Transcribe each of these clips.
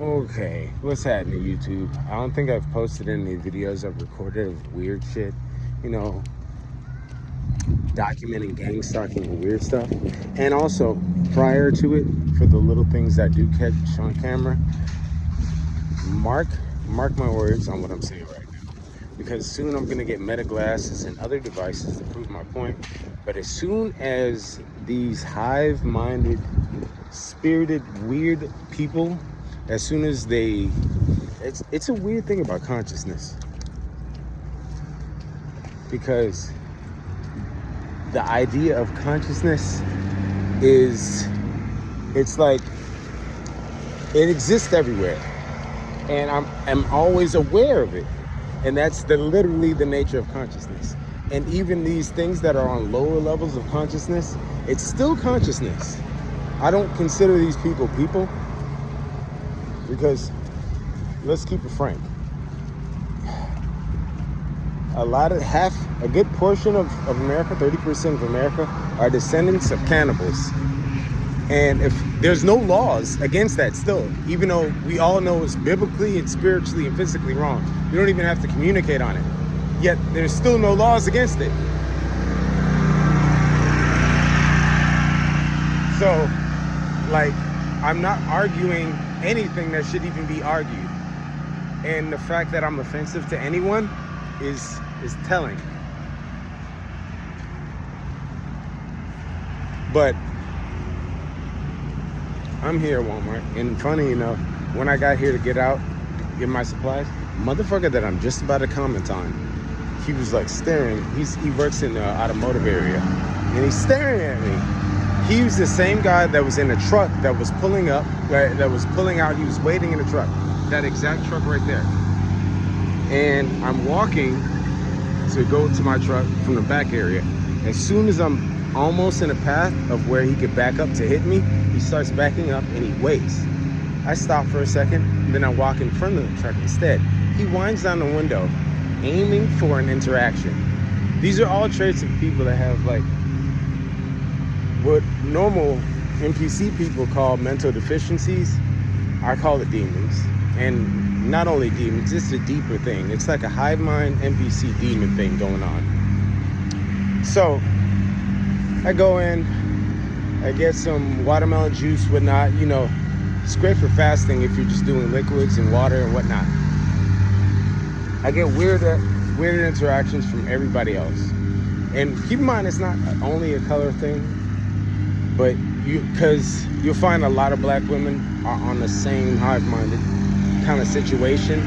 Okay, what's happening, YouTube? I don't think I've posted any videos I've recorded of weird shit, you know, documenting gang stalking and weird stuff. And also, prior to it, for the little things that do catch on camera, mark mark my words on what I'm saying right now. Because soon I'm gonna get meta glasses and other devices to prove my point. But as soon as these hive-minded, spirited, weird people, as soon as they it's a weird thing about consciousness, because the idea of consciousness is, it's like it exists everywhere, and I'm always aware of it, and that's literally the nature of consciousness. And even these things that are on lower levels of consciousness, it's still consciousness. I don't consider these people because, let's keep it frank, a good portion of America, 30% of America, are descendants of cannibals. And if there's no laws against that still, even though we all know it's biblically and spiritually and physically wrong, we don't even have to communicate on it. Yet there's still no laws against it. So, like, I'm not arguing anything that should even be argued. And the fact that I'm offensive to anyone is telling. But I'm here at Walmart, and funny enough, when I got here to get out, get my supplies, motherfucker that I'm just about to comment on, he was like staring. He works in the automotive area, and he's staring at me. He was the same guy that was in a truck that was pulling up, that was pulling out. He was waiting in a truck, that exact truck right there. And I'm walking to go to my truck from the back area. As soon as I'm almost in a path of where he could back up to hit me, he starts backing up and he waits. I stop for a second, then I walk in front of the truck instead. He winds down the window, aiming for an interaction. These are all traits of people that have, like, what normal NPC people call mental deficiencies. I call it demons. And not only demons, it's a deeper thing. It's like a hive mind NPC demon thing going on. So I go in, I get some watermelon juice, whatnot. You know, it's great for fasting if you're just doing liquids and water and whatnot. I get weird interactions from everybody else. And keep in mind, it's not only a color thing, but because you'll find a lot of black women are on the same hive-minded kind of situation.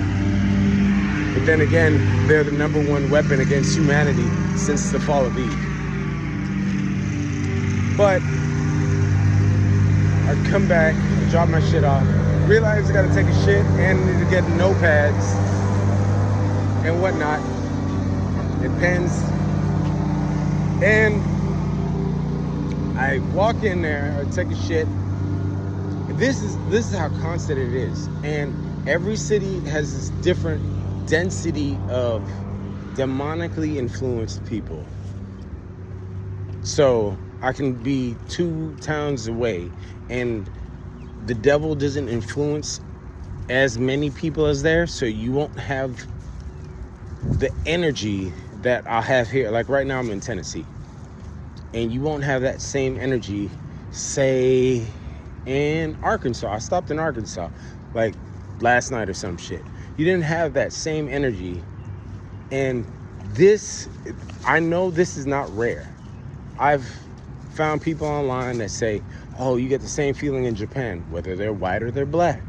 But then again, they're the number one weapon against humanity since the fall of Eve. But I come back, I drop my shit off, realize I gotta take a shit and need to get notepads and whatnot, and pens. And I walk in there, I take a shit. This is how constant it is. And every city has this different density of demonically influenced people. So I can be 2 towns away and the devil doesn't influence as many people as there, so you won't have the energy that I have here. Like right now I'm in Tennessee, and you won't have that same energy, say, in Arkansas. I stopped in Arkansas like last night or some shit. You didn't have that same energy. And this, I know this is not rare. I've found people online that say, oh, you get the same feeling in Japan, whether they're white or they're black.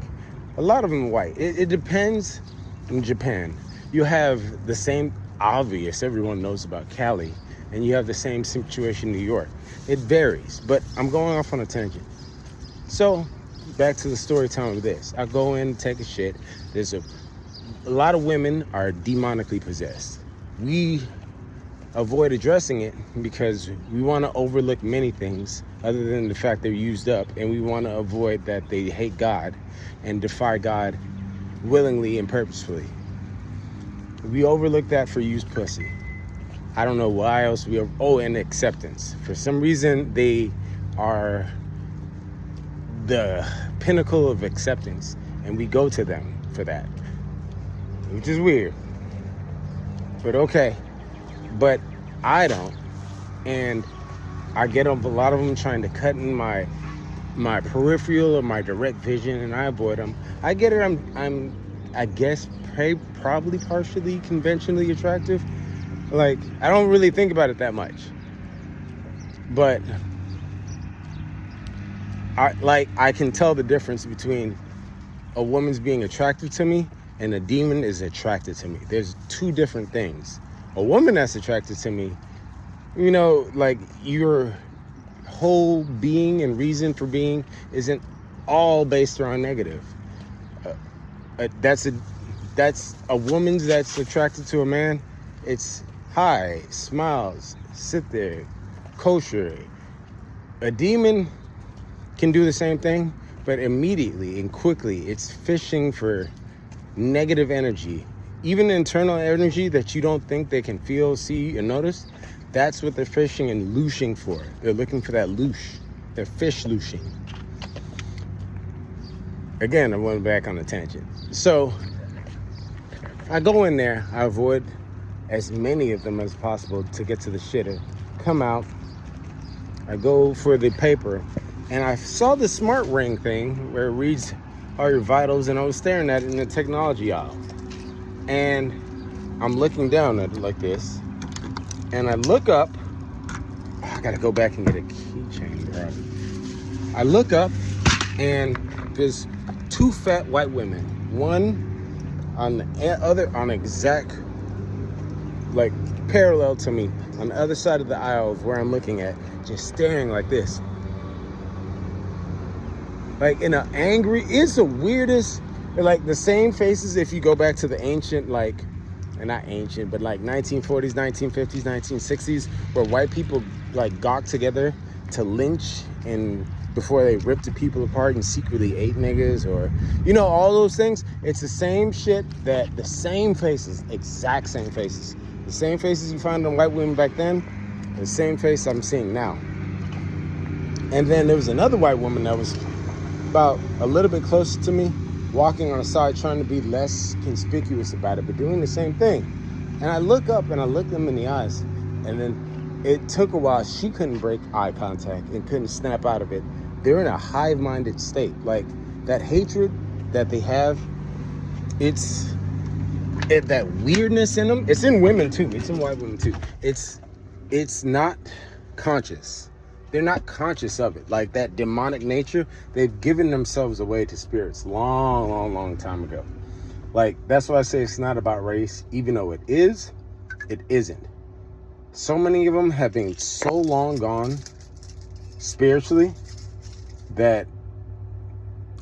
A lot of them are white. It depends. In Japan, you have the same, obvious, everyone knows about Cali, and you have the same situation in New York. It varies, but I'm going off on a tangent. So back to the story time of this. I go in, take a shit. There's a lot of women are demonically possessed. We avoid addressing it because we want to overlook many things other than the fact they're used up, and we want to avoid that they hate God and defy God willingly and purposefully. We overlook that for used pussy. I don't know why else and acceptance. For some reason, they are the pinnacle of acceptance, and we go to them for that, which is weird. But okay. But I don't, and I get a lot of them trying to cut in my peripheral or my direct vision, and I avoid them. I get it. I guess probably partially conventionally attractive. Like, I don't really think about it that much, but I can tell the difference between a woman's being attractive to me and a demon is attracted to me. There's two different things. A woman that's attracted to me, you know, like, your whole being and reason for being isn't all based around negative. That's a woman that's attracted to a man. It's hi, smiles, sit there, kosher. A demon can do the same thing, but immediately and quickly it's fishing for negative energy, even internal energy that you don't think they can feel, see, and notice. That's what they're fishing and looshing for. They're looking for that loosh. They're fish looshing. Again, I'm going back on a tangent. So I go in there, I avoid as many of them as possible to get to the shitter. Come out, I go for the paper, and I saw the smart ring thing where it reads all your vitals, and I was staring at it in the technology aisle. And I'm looking down at it like this, and I look up. I gotta go back and get a keychain, bro. I look up, and there's two fat white women, one on the other, on exact, like, parallel to me, on the other side of the aisle of where I'm looking at, just staring like this. Like, in an angry, it's the weirdest, like, the same faces if you go back to the ancient, like, and not ancient, but like 1940s, 1950s, 1960s, where white people, like, got together to lynch and before they ripped the people apart and secretly ate niggas, or, you know, all those things. It's the same shit, that the same faces, exact same faces. The same faces you found on white women back then, the same face I'm seeing now. And then there was another white woman that was about a little bit closer to me, walking on the side, trying to be less conspicuous about it, but doing the same thing. And I look up and I look them in the eyes, and then it took a while. She couldn't break eye contact and couldn't snap out of it. They're in a hive-minded state. Like, that hatred that they have, that weirdness in them, it's in women too. It's in white women too. It's not conscious. They're not conscious of it. Like, that demonic nature, they've given themselves away to spirits long time ago. Like, that's why I say it's not about race. Even though it is, it isn't. So many of them have been so long gone spiritually that,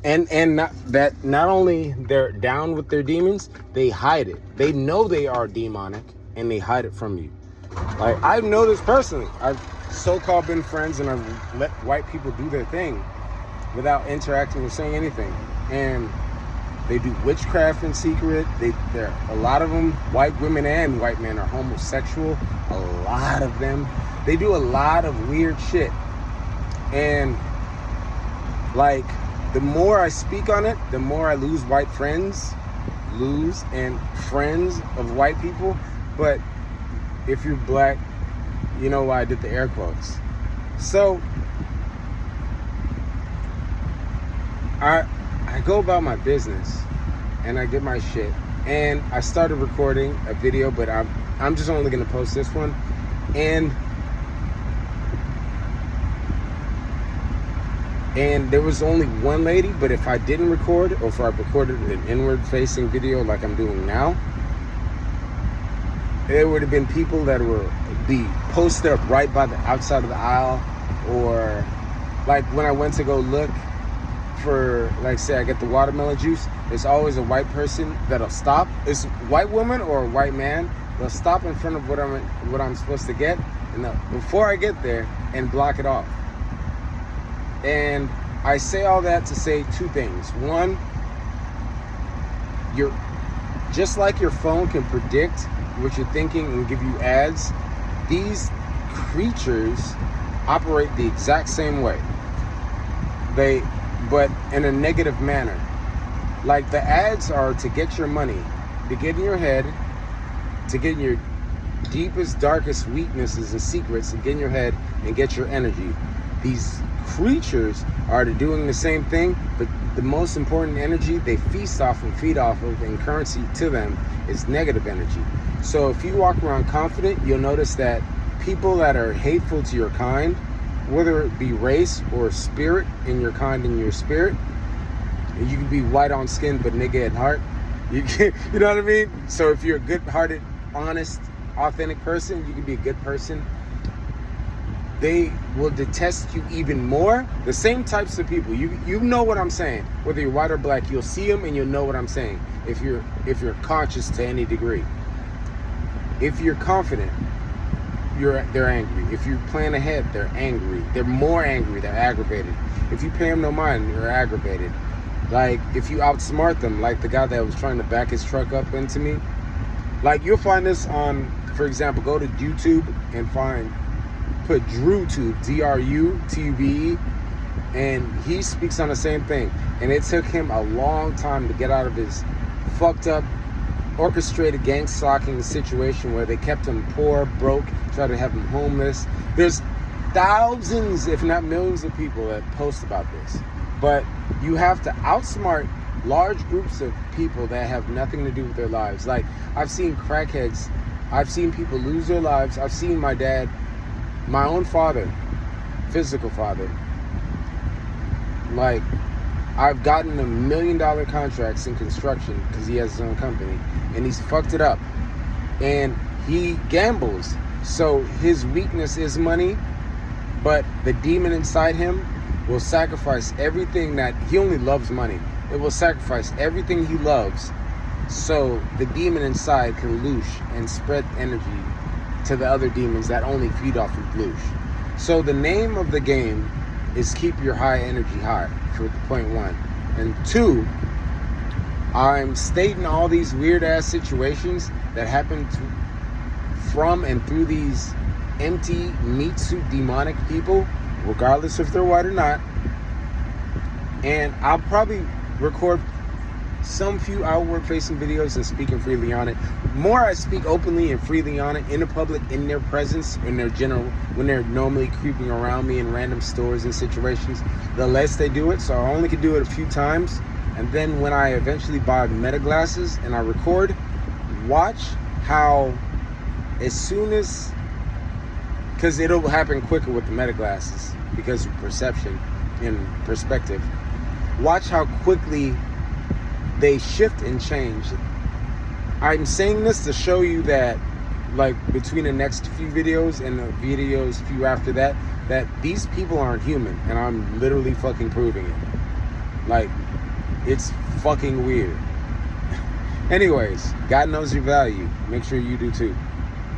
and not only they're down with their demons, they hide it. They know they are demonic and they hide it from you. Like, I know this personally. I've so-called been friends, and I've let white people do their thing without interacting or saying anything. And they do witchcraft in secret. They're a lot of them, white women and white men, are homosexual. A lot of them. They do a lot of weird shit. And, like, the more I speak on it, the more I lose and friends of white people. But if you're black, you know why I did the air quotes. So I go about my business and I get my shit, and I started recording a video, but I'm just only gonna post this one. And there was only one lady, but if I didn't record, or if I recorded an inward facing video like I'm doing now, there would have been people that would be posted up right by the outside of the aisle, or like when I went to go look for, like, say I get the watermelon juice, there's always a white person that'll stop. It's a white woman or a white man. They'll stop in front of what I'm supposed to get, and before I get there, and block it off. And I say all that to say two things. One, you're just like your phone can predict what you're thinking and give you ads, these creatures operate the exact same way. but in a negative manner. Like, the ads are to get your money, to get in your head, to get in your deepest, darkest weaknesses and secrets, and get in your head and get your energy. These creatures are doing the same thing, but the most important energy they feast off and feed off of, and currency to them, is negative energy. So if you walk around confident, you'll notice that people that are hateful to your kind, whether it be race or spirit, in your kind and your spirit, you can be white on skin but nigga at heart. You know what I mean? So if you're a good-hearted, honest, authentic person, you can be a good person. They will detest you even more. The same types of people. You know what I'm saying. Whether you're white or black, you'll see them and you'll know what I'm saying. If you're conscious to any degree. If you're confident, they're angry. If you plan ahead, they're angry. They're more angry. They're aggravated. If you pay them no mind, you're aggravated. Like, if you outsmart them, like the guy that was trying to back his truck up into me. Like, you'll find this on, for example, go to YouTube and put DruTube, DRUTUBE, and he speaks on the same thing. And it took him a long time to get out of his fucked up, orchestrated gang stalking situation where they kept him poor, broke, tried to have him homeless. There's thousands, if not millions, of people that post about this. But you have to outsmart large groups of people that have nothing to do with their lives. Like, I've seen crackheads. I've seen people lose their lives. I've seen my dad, my own father, physical father. Like, I've gotten $1 million contracts in construction because he has his own company, and he's fucked it up. And he gambles. So his weakness is money, but the demon inside him will sacrifice everything that he only loves money. It will sacrifice everything he loves so the demon inside can loosh and spread energy to the other demons that only feed off of loosh. So the name of the game is keep your high energy high, for point one. And two, I'm stating all these weird ass situations that happen from and through these empty meat suit demonic people, regardless if they're white or not. And I'll probably record some few outward facing videos and speaking freely on it. More I speak openly and freely on it in the public, in their presence, when they're normally creeping around me in random stores and situations, the less they do it. So I only can do it a few times. And then when I eventually buy meta glasses and I record, watch how as soon as, because it'll happen quicker with the meta glasses because of perception and perspective. Watch how quickly they shift and change. I'm saying this to show you that, like, between the next few videos and the videos few after that, that these people aren't human, and I'm literally fucking proving it. Like, it's fucking weird. Anyways, God knows your value. Make sure you do too.